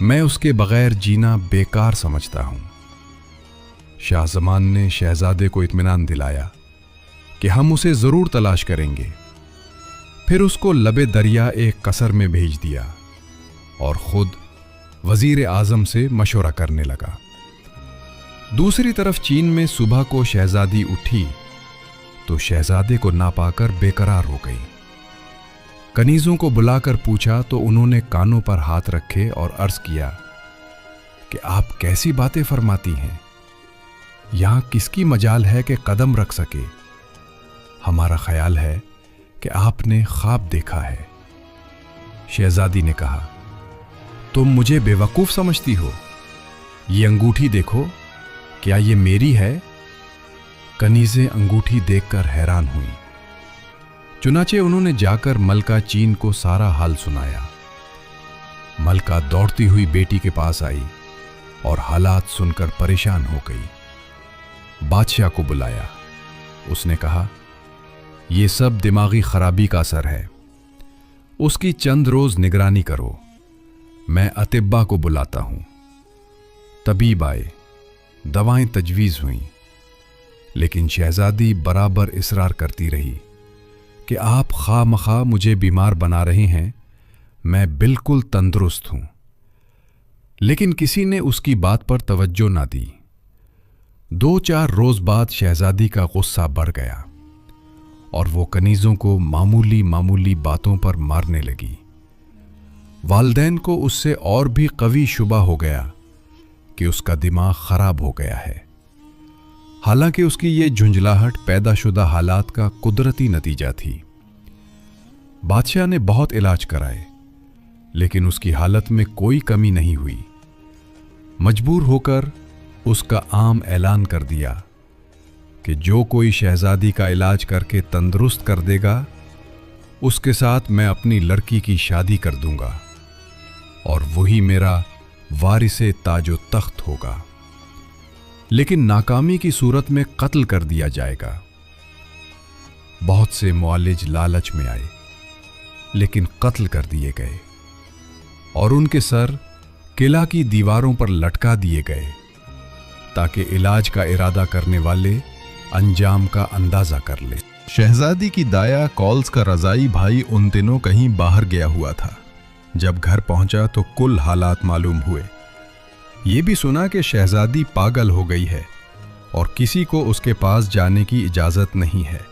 میں اس کے بغیر جینا بیکار سمجھتا ہوں۔ شاہ زمان نے شہزادے کو اطمینان دلایا کہ ہم اسے ضرور تلاش کریں گے، پھر اس کو لبے دریا ایک قصر میں بھیج دیا اور خود وزیر اعظم سے مشورہ کرنے لگا۔ دوسری طرف چین میں صبح کو شہزادی اٹھی تو شہزادے کو نہ پا کر بے قرار ہو گئی۔ کنیزوں کو بلا کر پوچھا تو انہوں نے کانوں پر ہاتھ رکھے اور عرض کیا کہ آپ کیسی باتیں فرماتی ہیں، یہاں کس کی مجال ہے کہ قدم رکھ سکے؟ ہمارا خیال ہے کہ آپ نے خواب دیکھا ہے۔ شہزادی نے کہا، تم مجھے بے وقوف سمجھتی ہو؟ یہ انگوٹھی دیکھو، کیا یہ میری ہے؟ کنیزیں انگوٹھی دیکھ کر حیران ہوئیں۔ چنانچہ انہوں نے جا کر ملکہ چین کو سارا حال سنایا۔ ملکہ دوڑتی ہوئی بیٹی کے پاس آئی اور حالات سن کر پریشان ہو گئی۔ بادشاہ کو بلایا۔ اس نے کہا، یہ سب دماغی خرابی کا اثر ہے، اس کی چند روز نگرانی کرو، میں اطباء کو بلاتا ہوں۔ طبیب آئے، دوائیں تجویز ہوئیں، لیکن شہزادی برابر اصرار کرتی رہی کہ آپ خواہ مخواہ مجھے بیمار بنا رہے ہیں، میں بالکل تندرست ہوں۔ لیکن کسی نے اس کی بات پر توجہ نہ دی۔ 2-4 روز بعد شہزادی کا غصہ بڑھ گیا اور وہ کنیزوں کو معمولی باتوں پر مارنے لگی۔ والدین کو اس سے اور بھی قوی شبہ ہو گیا کہ اس کا دماغ خراب ہو گیا ہے، حالانکہ اس کی یہ جھنجھلاہٹ پیدا شدہ حالات کا قدرتی نتیجہ تھی۔ بادشاہ نے بہت علاج کرائے، لیکن اس کی حالت میں کوئی کمی نہیں ہوئی۔ مجبور ہو کر اس کا عام اعلان کر دیا کہ جو کوئی شہزادی کا علاج کر کے تندرست کر دے گا، اس کے ساتھ میں اپنی لڑکی کی شادی کر دوں گا اور وہی میرا وارث تاج و تخت ہوگا، لیکن ناکامی کی صورت میں قتل کر دیا جائے گا۔ بہت سے معالج لالچ میں آئے، لیکن قتل کر دیے گئے اور ان کے سر قلعہ کی دیواروں پر لٹکا دیے گئے تاکہ علاج کا ارادہ کرنے والے انجام کا اندازہ کر لیں۔ شہزادی کی دایا کالز کا رضائی بھائی ان دنوں کہیں باہر گیا ہوا تھا۔ جب گھر پہنچا تو کل حالات معلوم ہوئے۔ یہ بھی سنا کہ شہزادی پاگل ہو گئی ہے اور کسی کو اس کے پاس جانے کی اجازت نہیں ہے۔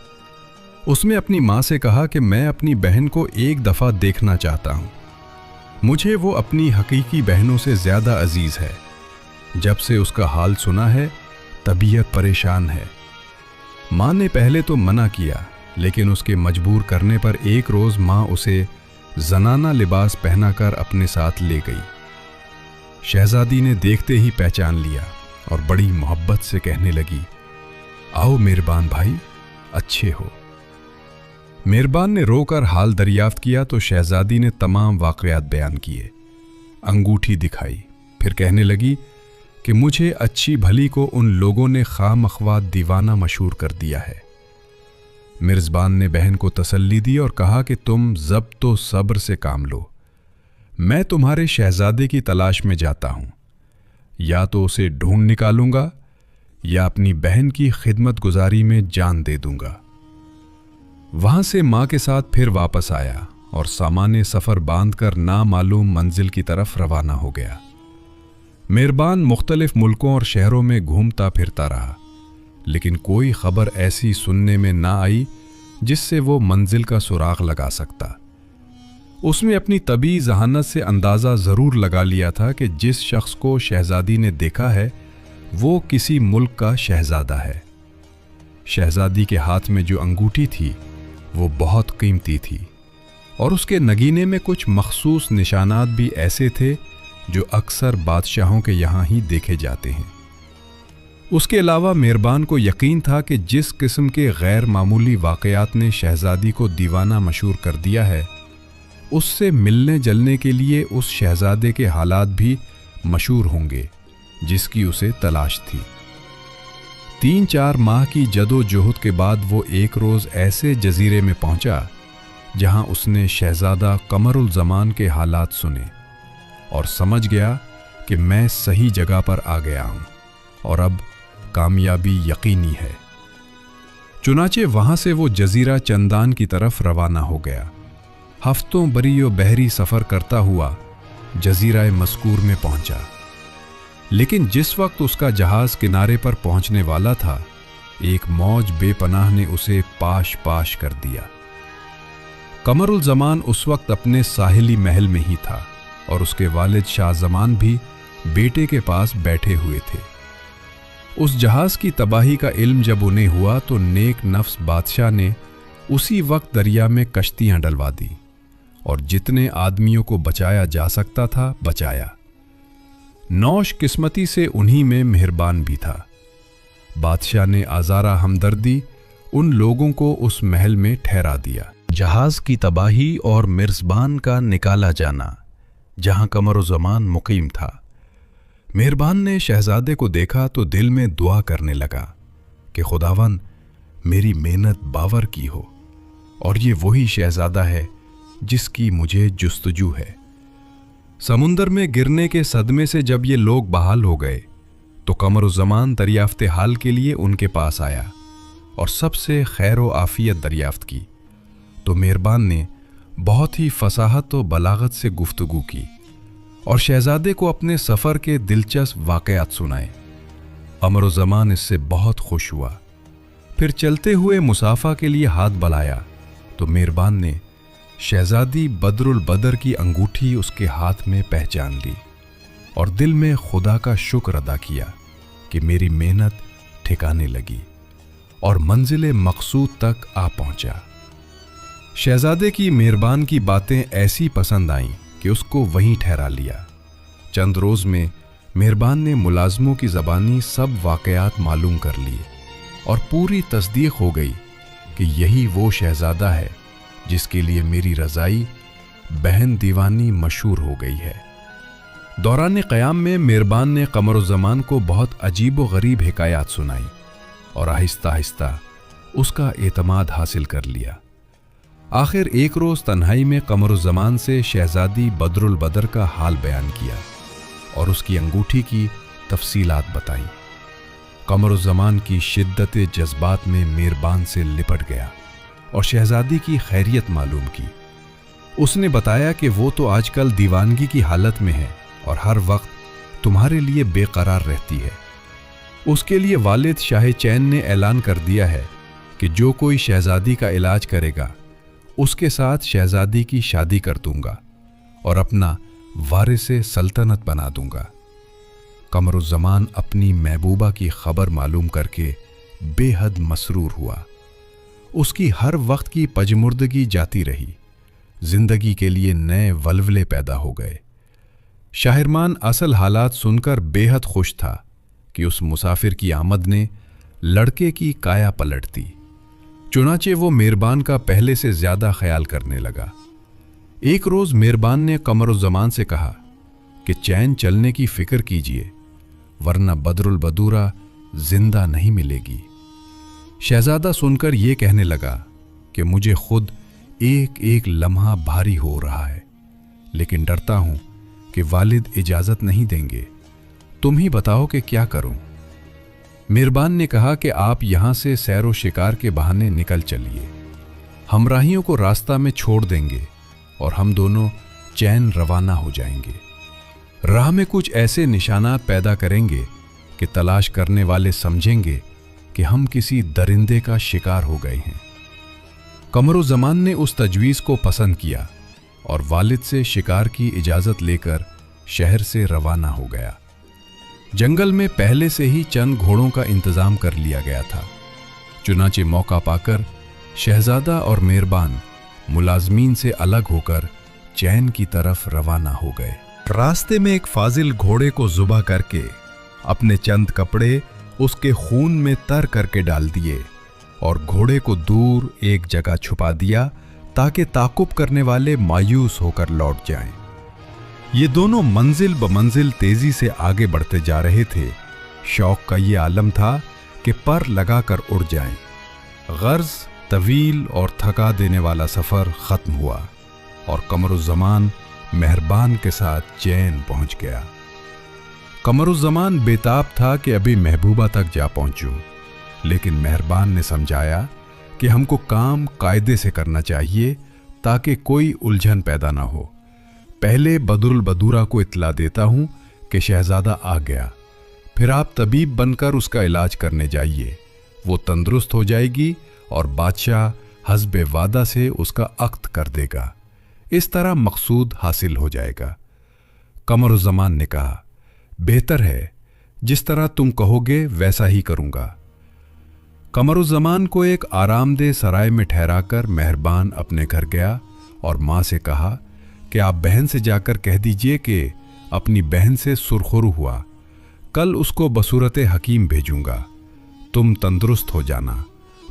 اس نے اپنی ماں سے کہا کہ میں اپنی بہن کو ایک دفعہ دیکھنا چاہتا ہوں، مجھے وہ اپنی حقیقی بہنوں سے زیادہ عزیز ہے۔ جب سے اس کا حال سنا ہے، طبیعت پریشان ہے۔ ماں نے پہلے تو منع کیا، لیکن اس کے مجبور کرنے پر ایک روز ماں اسے زنانہ لباس پہنا کر اپنے ساتھ لے گئی۔ شہزادی نے دیکھتے ہی پہچان لیا اور بڑی محبت سے کہنے لگی، آؤ مہربان بھائی، اچھے ہو۔ مہربان نے رو کر حال دریافت کیا تو شہزادی نے تمام واقعات بیان کیے، انگوٹھی دکھائی، پھر کہنے لگی کہ مجھے اچھی بھلی کو ان لوگوں نے خواہ مخواہ دیوانہ مشہور کر دیا ہے۔ مرزبان نے بہن کو تسلی دی اور کہا کہ تم ضبط و صبر سے کام لو، میں تمہارے شہزادے کی تلاش میں جاتا ہوں، یا تو اسے ڈھونڈ نکالوں گا یا اپنی بہن کی خدمت گزاری میں جان دے دوں گا۔ وہاں سے ماں کے ساتھ پھر واپس آیا اور سامان سفر باندھ کر نامعلوم منزل کی طرف روانہ ہو گیا۔ مہربان مختلف ملکوں اور شہروں میں گھومتا پھرتا رہا، لیکن کوئی خبر ایسی سننے میں نہ آئی جس سے وہ منزل کا سراغ لگا سکتا۔ اس نے اپنی طبی ذہانت سے اندازہ ضرور لگا لیا تھا کہ جس شخص کو شہزادی نے دیکھا ہے وہ کسی ملک کا شہزادہ ہے۔ شہزادی کے ہاتھ میں جو انگوٹھی تھی وہ بہت قیمتی تھی اور اس کے نگینے میں کچھ مخصوص نشانات بھی ایسے تھے جو اکثر بادشاہوں کے یہاں ہی دیکھے جاتے ہیں۔ اس کے علاوہ مہربان کو یقین تھا کہ جس قسم کے غیر معمولی واقعات نے شہزادی کو دیوانہ مشہور کر دیا ہے، اس سے ملنے جلنے کے لیے اس شہزادے کے حالات بھی مشہور ہوں گے جس کی اسے تلاش تھی۔ 3-4 ماہ کی جد و جہد کے بعد وہ ایک روز ایسے جزیرے میں پہنچا جہاں اس نے شہزادہ قمر الزمان کے حالات سنے اور سمجھ گیا کہ میں صحیح جگہ پر آ گیا ہوں اور اب کامیابی یقینی ہے۔ چنانچہ وہاں سے وہ جزیرہ چندان کی طرف روانہ ہو گیا۔ ہفتوں بری و بحری سفر کرتا ہوا جزیرہ مذکور میں پہنچا، لیکن جس وقت اس کا جہاز کنارے پر پہنچنے والا تھا، ایک موج بے پناہ نے اسے پاش پاش کر دیا۔ قمر الزمان اس وقت اپنے ساحلی محل میں ہی تھا اور اس کے والد شاہ زمان بھی بیٹے کے پاس بیٹھے ہوئے تھے۔ اس جہاز کی تباہی کا علم جب انہیں ہوا تو نیک نفس بادشاہ نے اسی وقت دریا میں کشتیاں ڈلوا دی اور جتنے آدمیوں کو بچایا جا سکتا تھا بچایا۔ نوش قسمتی سے انہی میں مہربان بھی تھا۔ بادشاہ نے آزارہ ہمدردی ان لوگوں کو اس محل میں ٹھہرا دیا۔ جہاز کی تباہی اور مرزبان کا نکالا جانا جہاں قمر الزمان مقیم تھا۔ مہربان نے شہزادے کو دیکھا تو دل میں دعا کرنے لگا کہ خداوند میری محنت باور کی ہو اور یہ وہی شہزادہ ہے جس کی مجھے جستجو ہے۔ سمندر میں گرنے کے صدمے سے جب یہ لوگ بحال ہو گئے تو قمر الزمان دریافت حال کے لیے ان کے پاس آیا اور سب سے خیر و عافیت دریافت کی، تو مہربان نے بہت ہی فصاحت و بلاغت سے گفتگو کی اور شہزادے کو اپنے سفر کے دلچسپ واقعات سنائے۔ قمر الزمان اس سے بہت خوش ہوا۔ پھر چلتے ہوئے مسافہ کے لیے ہاتھ بڑھایا تو مہربان نے شہزادی بدر البدر کی انگوٹھی اس کے ہاتھ میں پہچان لی اور دل میں خدا کا شکر ادا کیا کہ میری محنت ٹھکانے لگی اور منزل مقصود تک آ پہنچا۔ شہزادے کی مہربان کی باتیں ایسی پسند آئیں کہ اس کو وہیں ٹھہرا لیا۔ چند روز میں مہربان نے ملازموں کی زبانی سب واقعات معلوم کر لیے اور پوری تصدیق ہو گئی کہ یہی وہ شہزادہ ہے جس کے لیے میری رضائی بہن دیوانی مشہور ہو گئی ہے۔ دوران قیام میں مہربان نے قمر الزمان کو بہت عجیب و غریب حکایات سنائی اور آہستہ آہستہ اس کا اعتماد حاصل کر لیا۔ آخر ایک روز تنہائی میں قمر الزمان سے شہزادی بدر البدر کا حال بیان کیا اور اس کی انگوٹھی کی تفصیلات بتائیں۔ قمر الزمان کی شدت جذبات میں مہربان سے لپٹ گیا اور شہزادی کی خیریت معلوم کی۔ اس نے بتایا کہ وہ تو آج کل دیوانگی کی حالت میں ہے اور ہر وقت تمہارے لیے بے قرار رہتی ہے۔ اس کے لیے والد شاہ چین نے اعلان کر دیا ہے کہ جو کوئی شہزادی کا علاج کرے گا اس کے ساتھ شہزادی کی شادی کر دوں گا اور اپنا وارث سلطنت بنا دوں گا۔ قمر الزمان اپنی محبوبہ کی خبر معلوم کر کے بے حد مسرور ہوا۔ اس کی ہر وقت کی پجمردگی جاتی رہی، زندگی کے لیے نئے ولولے پیدا ہو گئے۔ شاہرمان اصل حالات سن کر بے حد خوش تھا کہ اس مسافر کی آمد نے لڑکے کی کایا پلٹ دی۔ چنانچہ وہ مہربان کا پہلے سے زیادہ خیال کرنے لگا۔ ایک روز مہربان نے قمر الزمان سے کہا کہ چین چلنے کی فکر کیجیے ورنہ بدر البدورہ زندہ نہیں ملے گی۔ شہزادہ سن کر یہ کہنے لگا کہ مجھے خود ایک ایک لمحہ بھاری ہو رہا ہے، لیکن ڈرتا ہوں کہ والد اجازت نہیں دیں گے، تم ہی بتاؤ کہ کیا کروں۔ مہربان نے کہا کہ آپ یہاں سے سیر و شکار کے بہانے نکل چلیے، ہمراہیوں کو راستہ میں چھوڑ دیں گے اور ہم دونوں چین روانہ ہو جائیں گے۔ راہ میں کچھ ایسے نشانات پیدا کریں گے کہ تلاش کرنے والے سمجھیں گے کہ ہم کسی درندے کا شکار ہو گئے ہیں۔ قمر الزمان نے اس تجویز کو پسند کیا اور والد سے شکار کی اجازت لے کر شہر سے روانہ ہو گیا۔ جنگل میں پہلے سے ہی چند گھوڑوں کا انتظام کر لیا گیا تھا، چنانچہ موقع پا کر شہزادہ اور مہربان ملازمین سے الگ ہو کر چین کی طرف روانہ ہو گئے۔ راستے میں ایک فاضل گھوڑے کو ذبح کر کے اپنے چند کپڑے اس کے خون میں تر کر کے ڈال دیے اور گھوڑے کو دور ایک جگہ چھپا دیا تاکہ تعاقب کرنے والے مایوس ہو کر لوٹ جائیں۔ یہ دونوں منزل بمنزل تیزی سے آگے بڑھتے جا رہے تھے۔ شوق کا یہ عالم تھا کہ پر لگا کر اڑ جائیں۔ غرض طویل اور تھکا دینے والا سفر ختم ہوا اور قمر الزمان مہربان کے ساتھ چین پہنچ گیا۔ قمر الزمان بےتاب تھا کہ ابھی محبوبہ تک جا پہنچوں، لیکن مہربان نے سمجھایا کہ ہم کو کام قاعدے سے کرنا چاہیے تاکہ کوئی الجھن پیدا نہ ہو۔ پہلے بدر البدورہ کو اطلاع دیتا ہوں کہ شہزادہ آ گیا، پھر آپ طبیب بن کر اس کا علاج کرنے جائیے، وہ تندرست ہو جائے گی اور بادشاہ حسب وعدہ سے اس کا عقد کر دے گا، اس طرح مقصود حاصل ہو جائے گا۔ قمر الزمان نے کہا، بہتر ہے، جس طرح تم کہو گے ویسا ہی کروں گا۔ قمر الزمان کو ایک آرام دہ سرائے میں ٹھہرا کر مہربان اپنے گھر گیا اور ماں سے کہا کہ آپ بہن سے جا کر کہہ دیجئے کہ اپنی بہن سے سرخرو ہوا، کل اس کو بصورت حکیم بھیجوں گا، تم تندرست ہو جانا،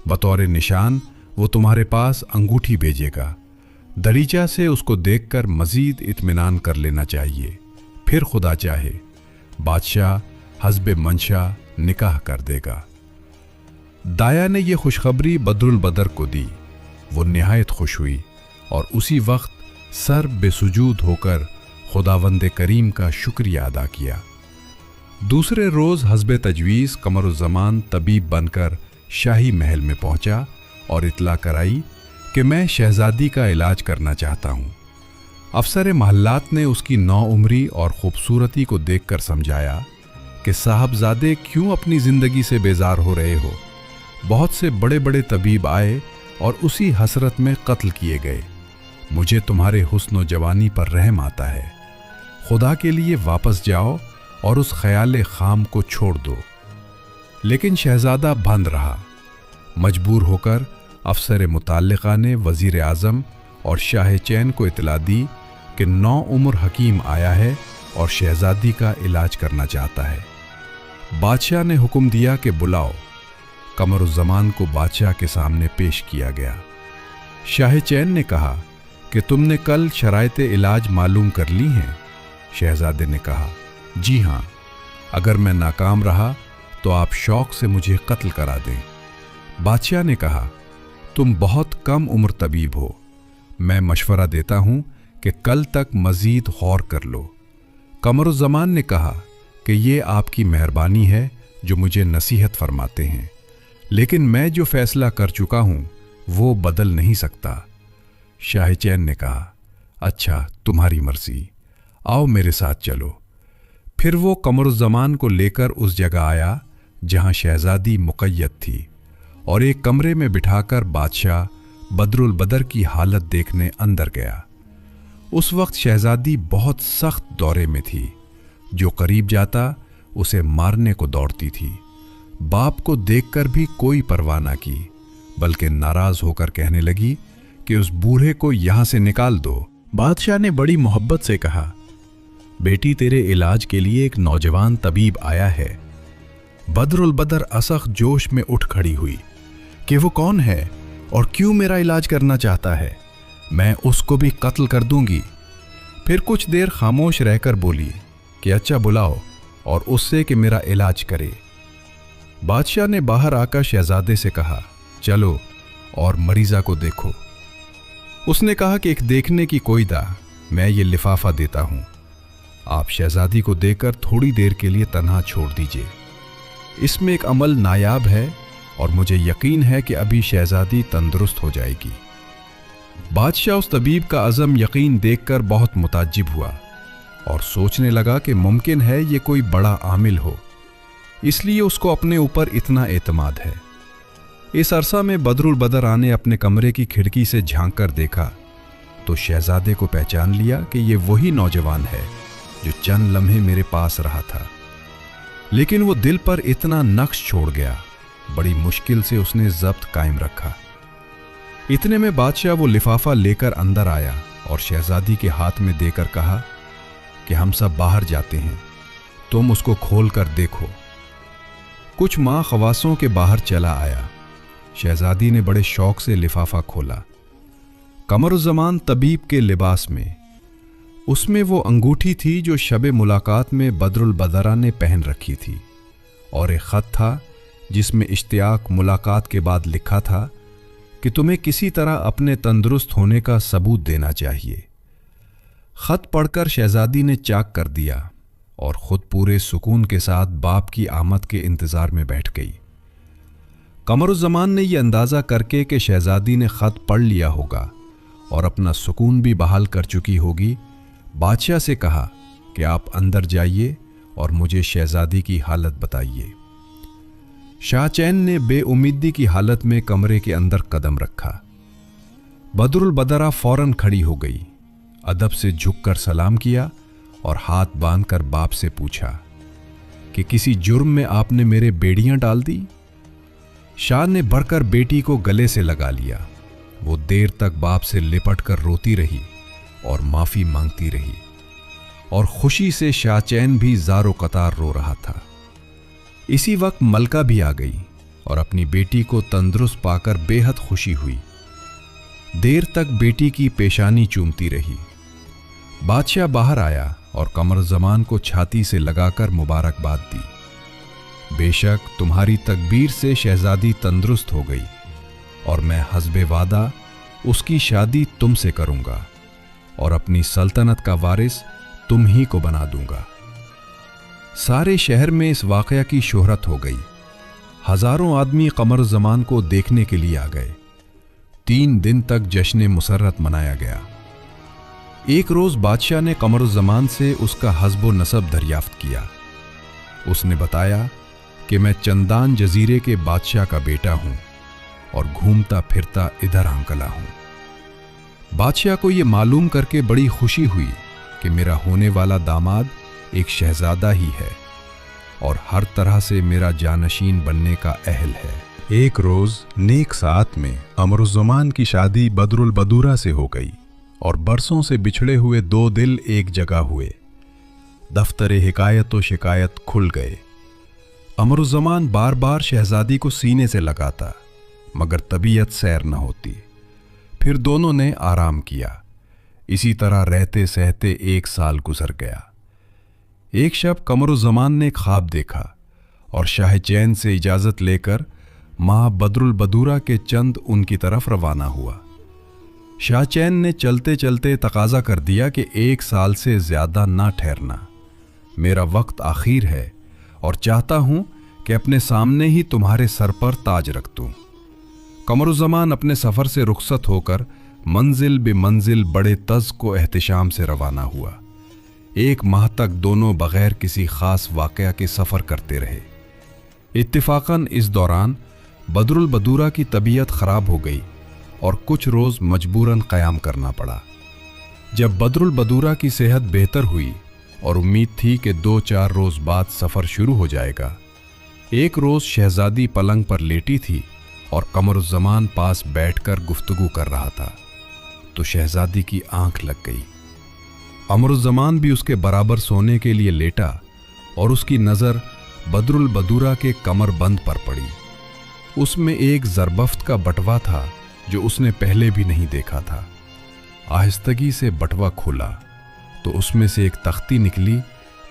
بطور نشان وہ تمہارے پاس انگوٹھی بھیجے گا، دریچہ سے اس کو دیکھ کر مزید اطمینان کر لینا چاہیے، پھر خدا چاہے بادشاہ حسب منشا نکاح کر دے گا۔ دایا نے یہ خوشخبری بدر البدر کو دی، وہ نہایت خوش ہوئی اور اسی وقت سر بے سجود ہو کر خداوند کریم کا شکریہ ادا کیا۔ دوسرے روز حسب تجویز قمر الزمان طبیب بن کر شاہی محل میں پہنچا اور اطلاع کرائی کہ میں شہزادی کا علاج کرنا چاہتا ہوں۔ افسر محلات نے اس کی نو عمری اور خوبصورتی کو دیکھ کر سمجھایا کہ صاحبزادے کیوں اپنی زندگی سے بیزار ہو رہے ہو، بہت سے بڑے بڑے طبیب آئے اور اسی حسرت میں قتل کیے گئے، مجھے تمہارے حسن و جوانی پر رحم آتا ہے، خدا کے لیے واپس جاؤ اور اس خیال خام کو چھوڑ دو۔ لیکن شہزادہ بند رہا۔ مجبور ہو کر افسر متعلقہ نے وزیر اعظم اور شاہ چین کو اطلاع دی کہ نو عمر حکیم آیا ہے اور شہزادی کا علاج کرنا چاہتا ہے۔ بادشاہ نے حکم دیا کہ بلاؤ۔ قمر الزمان کو بادشاہ کے سامنے پیش کیا گیا۔ شاہ چین نے کہا کہ تم نے کل شرائط علاج معلوم کر لی ہیں؟ شہزادے نے کہا، جی ہاں، اگر میں ناکام رہا تو آپ شوق سے مجھے قتل کرا دیں۔ بادشاہ نے کہا، تم بہت کم عمر طبیب ہو، میں مشورہ دیتا ہوں کہ کل تک مزید غور کر لو۔ قمر الزمان نے کہا کہ یہ آپ کی مہربانی ہے جو مجھے نصیحت فرماتے ہیں، لیکن میں جو فیصلہ کر چکا ہوں وہ بدل نہیں سکتا۔ شاہ چین نے کہا، اچھا تمہاری مرضی، آؤ میرے ساتھ چلو۔ پھر وہ قمر الزمان کو لے کر اس جگہ آیا جہاں شہزادی مقید تھی اور ایک کمرے میں بٹھا کر بادشاہ بدر البدر کی حالت دیکھنے اندر گیا۔ اس وقت شہزادی بہت سخت دورے میں تھی، جو قریب جاتا اسے مارنے کو دوڑتی تھی۔ باپ کو دیکھ کر بھی کوئی پرواہ نہ کی، بلکہ ناراض ہو کر کہنے لگی کہ اس بوڑھے کو یہاں سے نکال دو۔ بادشاہ نے بڑی محبت سے کہا، بیٹی تیرے علاج کے لیے ایک نوجوان طبیب آیا ہے۔ بدر البدر اسخ جوش میں اٹھ کھڑی ہوئی کہ وہ کون ہے اور کیوں میرا علاج کرنا چاہتا ہے، میں اس کو بھی قتل کر دوں گی۔ پھر کچھ دیر خاموش رہ کر بولی کہ اچھا بلاؤ اور اس سے کہ میرا علاج کرے۔ بادشاہ نے باہر آ کر شہزادے سے کہا، چلو اور مریضہ کو دیکھو۔ اس نے کہا کہ ایک دیکھنے کی کوئی دا، میں یہ لفافہ دیتا ہوں، آپ شہزادی کو دے کر تھوڑی دیر کے لیے تنہا چھوڑ دیجئے، اس میں ایک عمل نایاب ہے اور مجھے یقین ہے کہ ابھی شہزادی تندرست ہو جائے گی۔ بادشاہ اس طبیب کا عزم یقین دیکھ کر بہت متعجب ہوا اور سوچنے لگا کہ ممکن ہے یہ کوئی بڑا عامل ہو، اس لیے اس کو اپنے اوپر اتنا اعتماد ہے۔ اس عرصہ میں بدر البدر نے اپنے کمرے کی کھڑکی سے جھانک کر دیکھا تو شہزادے کو پہچان لیا کہ یہ وہی نوجوان ہے جو چند لمحے میرے پاس رہا تھا، لیکن وہ دل پر اتنا نقش چھوڑ گیا، بڑی مشکل سے اس نے ضبط قائم رکھا۔ اتنے میں بادشاہ وہ لفافہ لے کر اندر آیا اور شہزادی کے ہاتھ میں دے کر کہا کہ ہم سب باہر جاتے ہیں، تم اس کو کھول کر دیکھو۔ کچھ ماہ خواصوں کے باہر چلا آیا۔ شہزادی نے بڑے شوق سے لفافہ کھولا۔ قمر الزمان طبیب کے لباس میں، اس میں وہ انگوٹھی تھی جو شب ملاقات میں بدر البدرہ نے پہن رکھی تھی، اور ایک خط تھا جس میں اشتیاق ملاقات کے بعد لکھا تھا کہ تمہیں کسی طرح اپنے تندرست ہونے کا ثبوت دینا چاہیے۔ خط پڑھ کر شہزادی نے چاک کر دیا اور خود پورے سکون کے ساتھ باپ کی آمد کے انتظار میں بیٹھ گئی۔ قمر الزمان نے یہ اندازہ کر کے کہ شہزادی نے خط پڑھ لیا ہوگا اور اپنا سکون بھی بحال کر چکی ہوگی، بادشاہ سے کہا کہ آپ اندر جائیے اور مجھے شہزادی کی حالت بتائیے۔ شاہ چین نے بے امیدی کی حالت میں کمرے کے اندر قدم رکھا۔ بدر البدرہ فوراً کھڑی ہو گئی، ادب سے جھک کر سلام کیا اور ہاتھ باندھ کر باپ سے پوچھا کہ کسی جرم میں آپ نے میرے بیڑیاں ڈال دی؟ شاہ نے بڑھ کر بیٹی کو گلے سے لگا لیا۔ وہ دیر تک باپ سے لپٹ کر روتی رہی اور معافی مانگتی رہی، اور خوشی سے شاہ چین بھی زار و قطار رو رہا تھا۔ اسی وقت ملکہ بھی آ گئی اور اپنی بیٹی کو تندرست پا کر بے حد خوشی ہوئی۔ دیر تک بیٹی کی پیشانی چومتی رہی۔ بادشاہ باہر آیا اور قمر الزمان کو چھاتی سے لگا کر مبارکباد دی۔ بے شک تمہاری تکبیر سے شہزادی تندرست ہو گئی اور میں حسب وعدہ اس کی شادی تم سے کروں گا اور اپنی سلطنت کا وارث تم ہی کو بنا دوں گا۔ سارے شہر میں اس واقعہ کی شہرت ہو گئی۔ ہزاروں آدمی قمر الزمان کو دیکھنے کے لیے آ گئے۔ 3 دن تک جشن مسرت منایا گیا۔ ایک روز بادشاہ نے قمر الزمان سے اس کا حسب و نسب دریافت کیا۔ اس نے بتایا کہ میں چندان جزیرے کے بادشاہ کا بیٹا ہوں اور گھومتا پھرتا ادھر ہنکلا ہوں۔ بادشاہ کو یہ معلوم کر کے بڑی خوشی ہوئی کہ میرا ہونے والا داماد ایک شہزادہ ہی ہے اور ہر طرح سے میرا جانشین بننے کا اہل ہے۔ ایک روز نیک ساعت میں قمر الزمان کی شادی بدر البدورہ سے ہو گئی اور برسوں سے بچھڑے ہوئے 2 دل ایک جگہ ہوئے۔ دفتر حکایت و شکایت کھل گئے۔ قمر الزمان بار بار شہزادی کو سینے سے لگاتا مگر طبیعت سیر نہ ہوتی۔ پھر دونوں نے آرام کیا۔ اسی طرح رہتے سہتے 1 سال گزر گیا۔ ایک شب قمر الزمان نے خواب دیکھا اور شاہ چین سے اجازت لے کر ماں بدر البدورہ کے چند ان کی طرف روانہ ہوا۔ شاہ چین نے چلتے چلتے تقاضا کر دیا کہ 1 سال سے زیادہ نہ ٹھہرنا، میرا وقت آخر ہے اور چاہتا ہوں کہ اپنے سامنے ہی تمہارے سر پر تاج رکھ دوں۔ قمر الزمان اپنے سفر سے رخصت ہو کر منزل بے منزل بڑے تزک و احتشام سے روانہ ہوا۔ 1 ماہ تک دونوں بغیر کسی خاص واقعہ کے سفر کرتے رہے۔ اتفاقاً اس دوران بدر البدورہ کی طبیعت خراب ہو گئی اور کچھ روز مجبوراً قیام کرنا پڑا۔ جب بدر البدورہ کی صحت بہتر ہوئی اور امید تھی کہ 2-4 روز بعد سفر شروع ہو جائے گا، ایک روز شہزادی پلنگ پر لیٹی تھی اور قمر الزمان پاس بیٹھ کر گفتگو کر رہا تھا تو شہزادی کی آنکھ لگ گئی۔ قمر الزمان بھی اس کے برابر سونے کے لیے لیٹا اور اس کی نظر بدر البدورہ کے کمر بند پر پڑی۔ اس میں ایک زربفت کا بٹوا تھا جو اس نے پہلے بھی نہیں دیکھا تھا۔ آہستگی سے بٹوا کھولا تو اس میں سے ایک تختی نکلی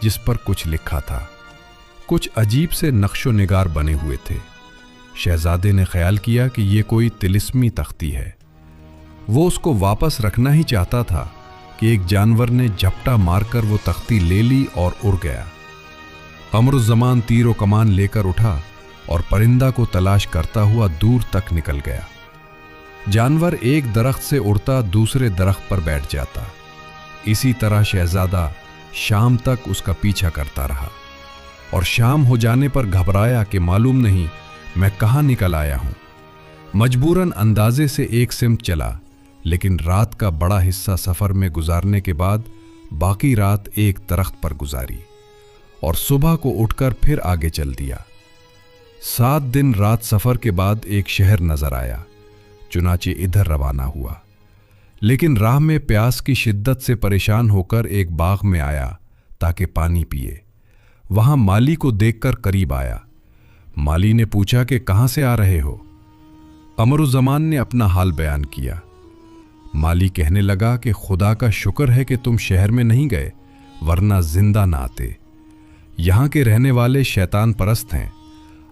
جس پر کچھ لکھا تھا۔ کچھ عجیب سے نقش و نگار بنے ہوئے تھے۔ شہزادے نے خیال کیا کہ یہ کوئی طلسمی تختی ہے۔ وہ اس کو واپس رکھنا ہی چاہتا تھا کہ ایک جانور نے جھپٹا مار کر وہ تختی لے لی اور اڑ گیا۔ قمر الزمان تیر و کمان لے کر اٹھا اور پرندہ کو تلاش کرتا ہوا دور تک نکل گیا۔ جانور ایک درخت سے اڑتا دوسرے درخت پر بیٹھ جاتا۔ اسی طرح شہزادہ شام تک اس کا پیچھا کرتا رہا اور شام ہو جانے پر گھبرایا کہ معلوم نہیں میں کہاں نکل آیا ہوں۔ مجبوراً اندازے سے ایک سمت چلا، لیکن رات کا بڑا حصہ سفر میں گزارنے کے بعد باقی رات ایک درخت پر گزاری اور صبح کو اٹھ کر پھر آگے چل دیا۔ 7 دن رات سفر کے بعد ایک شہر نظر آیا، چنانچہ ادھر روانہ ہوا، لیکن راہ میں پیاس کی شدت سے پریشان ہو کر ایک باغ میں آیا تاکہ پانی پیے۔ وہاں مالی کو دیکھ کر قریب آیا۔ مالی نے پوچھا کہ کہاں سے آ رہے ہو؟ قمر الزمان نے اپنا حال بیان کیا۔ مالی کہنے لگا کہ خدا کا شکر ہے کہ تم شہر میں نہیں گئے، ورنہ زندہ نہ آتے۔ یہاں کے رہنے والے شیطان پرست ہیں،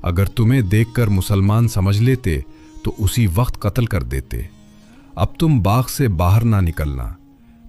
اگر تمہیں دیکھ کر مسلمان سمجھ لیتے تو اسی وقت قتل کر دیتے۔ اب تم باغ سے باہر نہ نکلنا،